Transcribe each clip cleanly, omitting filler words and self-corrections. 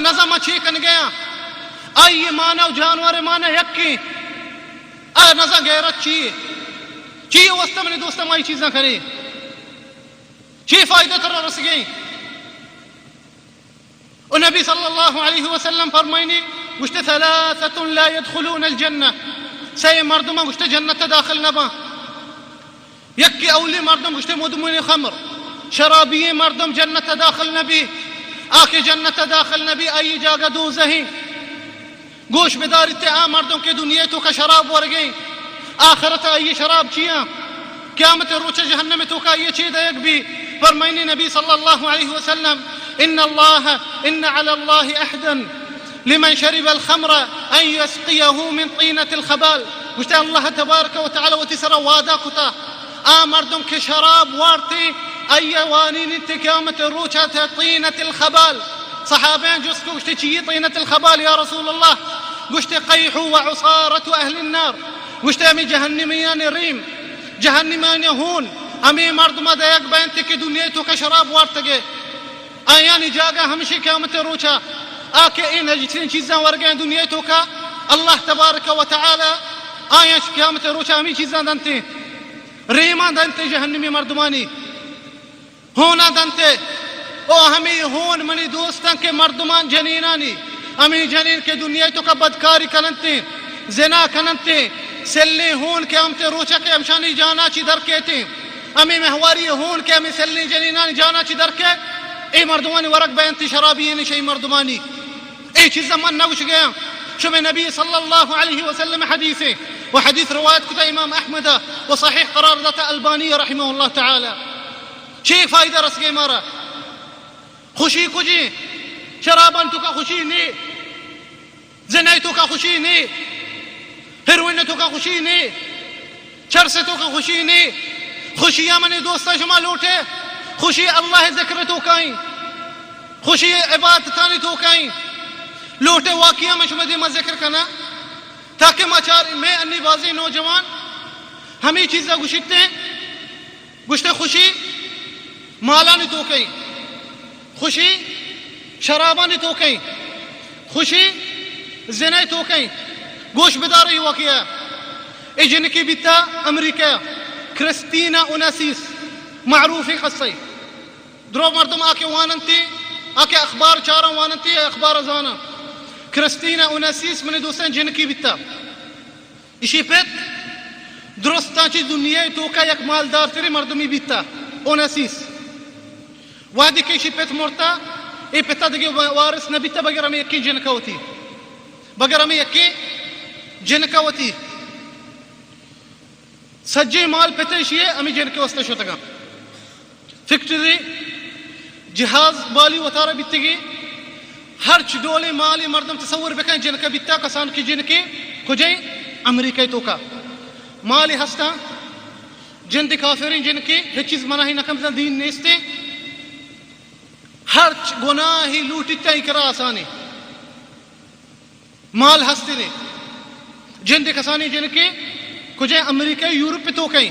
نظم اچھی کن گیا آئیے مانا و جانور مانا یکی نظم غیرت چیئے وسط منی دوستم آئی چیزاں کرے چی فائدہ تر رس گئی اور نبی صلی اللہ علیہ وسلم فرمائنی گشت ثلاثة لا يدخلون الجنة سی مردم گشت جنت داخل نبا یکی اولی مردم گشت مدمن خمر شرابی مردم جنت داخل نبی آکے جنت داخل نبی آئی جاگہ دوزہی گوش بداری تے مردم کے دنیا تو کا شراب ور گئی آخرت آئی شراب چیاں قیامت روچ جہنم تو کا یہ چیز ایک بھی فرمائنی نبی صلی اللہ علیہ وسلم ان على الله احدا لمن شرب الخمر ان يسقيه من طينة الخبال گشتے اللہ تبارک و تعالی و تسرا وعدہ کتا مردم کے شراب وارتی ایوانین قیامت روچت طینة الخبال صحابین جس کو گشتے چیئے طینة الخبال یا رسول اللہ گشتے قیح و عصارت اہل النار گشتے ہمیں جہنمیان ریم جہنمیان ہون ہمیں مردم دیکھ بینتے کہ دنیا تو کا شراب وارت گئے آیانی جاگہ ہمشی قیامت روچا آکے ان جتنی چیزاں ورگیں دنیا تو کا اللہ تبارک و تعالی آیاں قیامت روچا ہمیں چیزاں دنتے ریمان دنتے جہنمی مردمانی ہونا دنتے او ہمیں ہون منی دوستان کے مردمان جنینانی ہمیں جنین کے دنیا تو کا بدکاری کننتے زنا کننتے سلنے ہون کے ہم تے روچا کے ہمشانی جانا چی در کہتے ہمیں محواری ہون کے ہمیں سلنے جنینانی جانا چی در کے اے مردمانی ورق بیانتی شرابی شئی مردمانی اے چیز من نگوش گیا شب نبی صلی اللہ علیہ وسلم حدیث وحدیث روایت کتا امام احمد وصحیح قرار داتا البانی رحمہ اللہ تعالی چی فائدہ رس گئے مارا خوشی کجی شرابان تو کا خوشی نہیں زنائی تو کا خوشی نہیں ہیروین تو کا خوشی نہیں چرس تو کا خوشی نہیں خوشیاں منی دوستا شما لوٹے خوشی اللہ ذکر تو کائیں خوشی عبادتانی تو کائیں لوٹے واقعہ میں شما دیما ذکر کرنا تاکہ میں انی بازی نوجوان ہمیں چیزیں گشتے ہیں گشتے خوشی مالانی تو کہیں خوشی شرابانی تو کہیں خوشی زنائی تو کہیں گوش بداری واقعہ اے جن کی بیتا امریکہ کرسٹینا اوناسیس معروفی قصی درو مردم آکے واننتی آکے اخبار چارا واننتی اخبار زانا کرسٹینا اوناسیس منی دوستان جن کی بیتا اسی پیت درستان چی دنیا تو کا یک مالدار تری مردمی بیتا اوناسیس وادی کے اسی پیت مرتا اے پیتا دگی وارث نبیتا بگر ہمیں یکی جن کا ہوتی بگر ہمیں یکی جن کا ہوتی سجی مال پیتشیے ہمیں جن کے وسط شوتا گا فیکٹری جہاز بالی وطارہ بیتگی ہر چڈولی مالی مردم تصور بکن جن کا بیتا کسان کی جن کے کجھے امریکہ تو کا مالی ہستا جن دی کافرین جن کے ہیچ چیز مناہی نکم دین نیستے ہر گناہی لوٹیتا ہی کرا آسانی مال ہستے نے جن دی کسانی جن کے کجھے امریکہ یورپ تو کہیں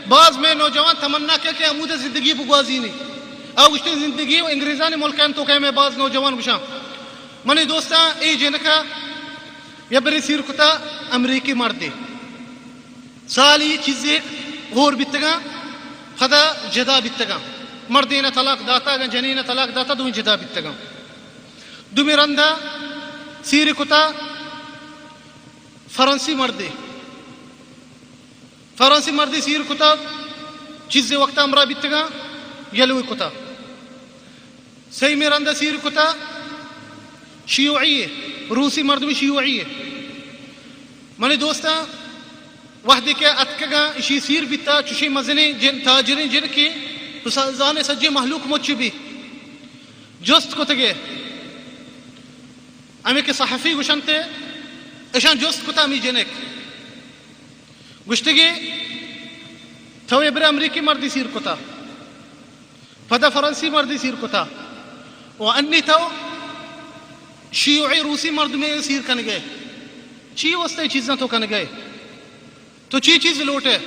بعض میں نوجوان تمنا کیا کہ امود زندگی بگوازی نہیں او گشتی زندگی و انگریزانی ملکان تو کہیں میں بعض نوجوان گشاں منی دوستا ای جنکا یا بری سیر کتا امریکی مردے سالی چیزیں غور بیتگا خدا جدا بیتگا مردین طلاق داتا گا جنین طلاق داتا دوین جدا بیتگا دومی رندہ سیر کتا فرانسی مردے فرانسی مردی سیر کتا چیزیں وقتا امرا بیتگا یلوی کتا سی میرندہ سیر کتا شیوعی روسی مردمی شیوعی منی دوستا وحدی کے اتکگا اسی سیر بیتا چوشی مزنی جن تاجرین جن کی زانے سجی محلوق مچی بھی جست کتگے امی کے صحفی گشنتے اشان جست کتا امی جنک گشتگی تو ابر امریکی مردی سیر کتا فدا فرانسی مردی سیر کتا وانی تو شیوعی روسی مرد میں سیر کن گئے چی وستے چیزاں تو کن گئے تو چی چیز لوٹے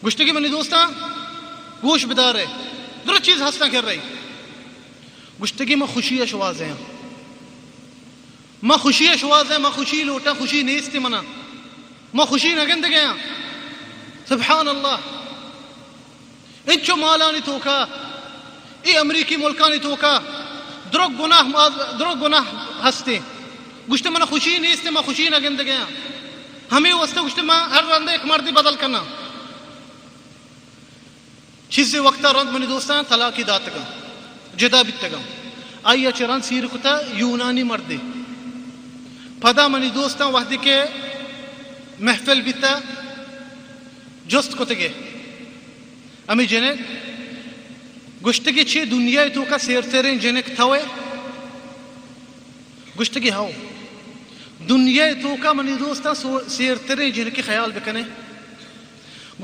گشتگی منی دوستا گوش بدار ہے در چیز ہستا کر رہی گشتگی میں خوشی اشواز ہیں، میں خوشی اشواز ہیں، میں خوشی لوٹا خوشی نیستی منا، میں خوشی نگند گیا. سبحان اللہ. انچو مالانی توکا ای امریکی ملکانی توکا درگ گناہ ہستے گشتے منا خوشی نیستے، میں خوشی نگند گیا. ہمیں واسطے گشتے میں ہر رندے ایک مردی بدل کرنا چیزی وقتا رند منی دوستان طلاقی داتگا جدا بیتگا. آئیا چران سیر کتا یونانی مردی پدا منی دوستان وحدی کے محفل بیتا جست کتگے امی جنک گشتگی چی دنیا تو کا سیرترین جنک تھوے گشتگی ہاو دنیا تو کا منی دوستا سیرترین جنک کی خیال بکنے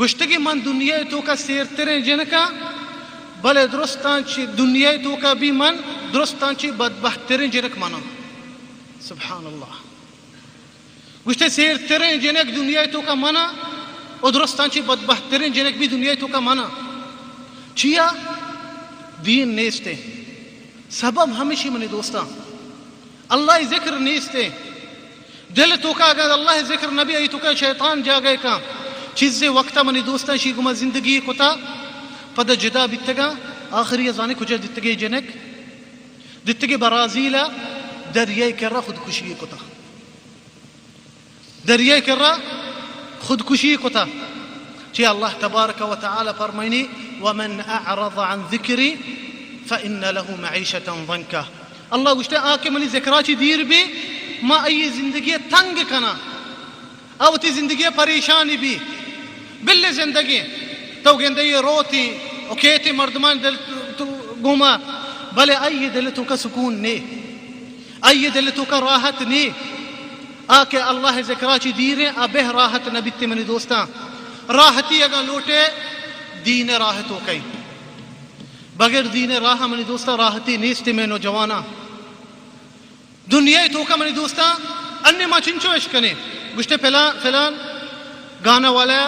گشتگی من دنیا تو کا سیرترین جنکا بلے درستان چی دنیا تو کا بھی من درستان چی بدبہترین جنک مانا. سبحان اللہ. گشتے سیرترین جنک دنیا تو کا مانا اور درستان چی بدبہترین جنک بھی دنیا تو کا مانا. چیا دین نیستے سبب ہمیشہ منی دوستان اللہ ذکر نیستے دل تو کا اگر اللہ ذکر نبی ای تو کا شیطان جا گئے کا چیزیں وقتا منی دوستان شی گما زندگی کتا پدا جدا بیتگا آخری ازانے کجا دیتگی جنک دیتگی برازیل دریائی کرا خودکشی کتا دریائی کرا خودکشی کتا. چی اللہ تبارک و تعالی فرمائنی ومن اعرض عن ذکری فإن له معیشتا ضنکا. اللہ گوشتے آکے منی ذکراچی دیر بھی ما ای زندگی تنگ کنا او تی زندگی پریشانی بھی بلے زندگی تو گندے روتی او کیتی مردمان دل تو گوما بلے ای دل تو کا سکون نے ای دل تو کا راحت نے آکے اللہ ذکراچی دیریں ابہ راحت نبیتی منی دوستان. راحتی اگر لوٹے دین راحت ہو کئی بغیر دین راہ منی دوستا راحتی نیستی میں نوجوانا دنیا تو کا منی دوستا انہیں ما چنچو اشکنے گشتے فلان گانا والا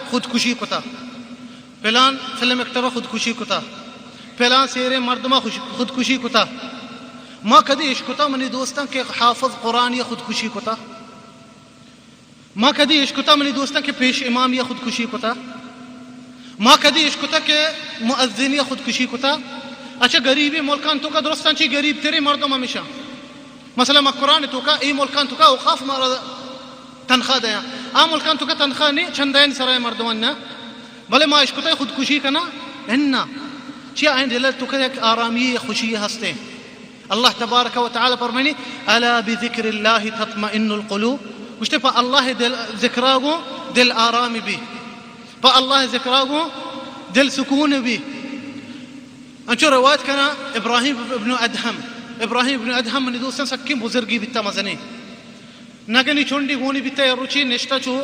خودکشی کتا فلان فلم اکٹرہ خودکشی کتا فلان سیر مردمہ خودکشی کتا. ما کدی اشکتا منی دوستا کہ حافظ قرآن یا خودکشی کتا ما کدی اشکتا منی دوستا کہ پیش امام یا خودکشی کتا ما کدی اشکتا کہ مؤذن یا خودکشی کتا. اچھا غریبی ملکان تو کا درستان چی غریب تیرے مردم ہمیشہ مثلا ما قرآن تو کا ای ملکان تو کا اوقاف مارا تنخواہ دیا آ ملکان تو کا تنخواہ نہیں چندین سرائے مردمان نا بلے ما اشکتا خودکشی کنا اننا چی آئین دلت تو کا ایک آرامی خوشی ہستے. اللہ تبارک و تعالی فرمائنی الا بذکر اللہ تطمئن القلوب گوشتے پا اللہ ذکراگو دل آرامی بھی پا اللہ ذکراگو دل سکون بھی. انچو روایت کنا ابراہیم ابن ادہم منی دوستان سکیم بزرگی بیتا مزنی نگنی چونڈی گونی بیتا یا روچی نشتا چو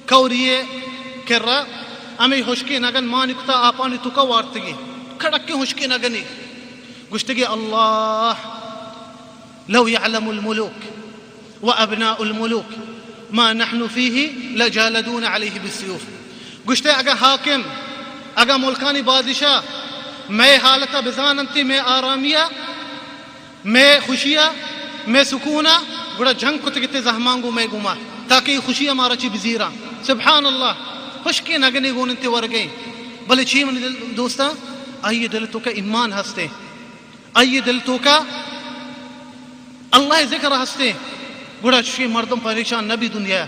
کوریے کر رہا امی ہوشکی نگن مانی کتا آپانی تو کا وارتگی کھڑکی ہوشکی نگنی گشتگی اللہ لو يعلم الملوك وابناء الملوك ما نحن فيه لجالدون عليه بالسيوف. گشتے اگر حاکم اگر ملکانی بادشاہ میں حالتا بزاننتی میں آرامیہ میں خوشیہ میں سکونہ گڑا جنگ کو تکتے زہمانگو میں گما تاکہ یہ خوشی ہمارا چی بزیرہ. سبحان اللہ. خوشکی نگنی گوننتی ورگئی بلے چی من دوستا آئیے دل تو کا ایمان ہستے آئیے دل تو کا اللہ ذکر ہستے گڑا چی مردم پریشان نبی دنیا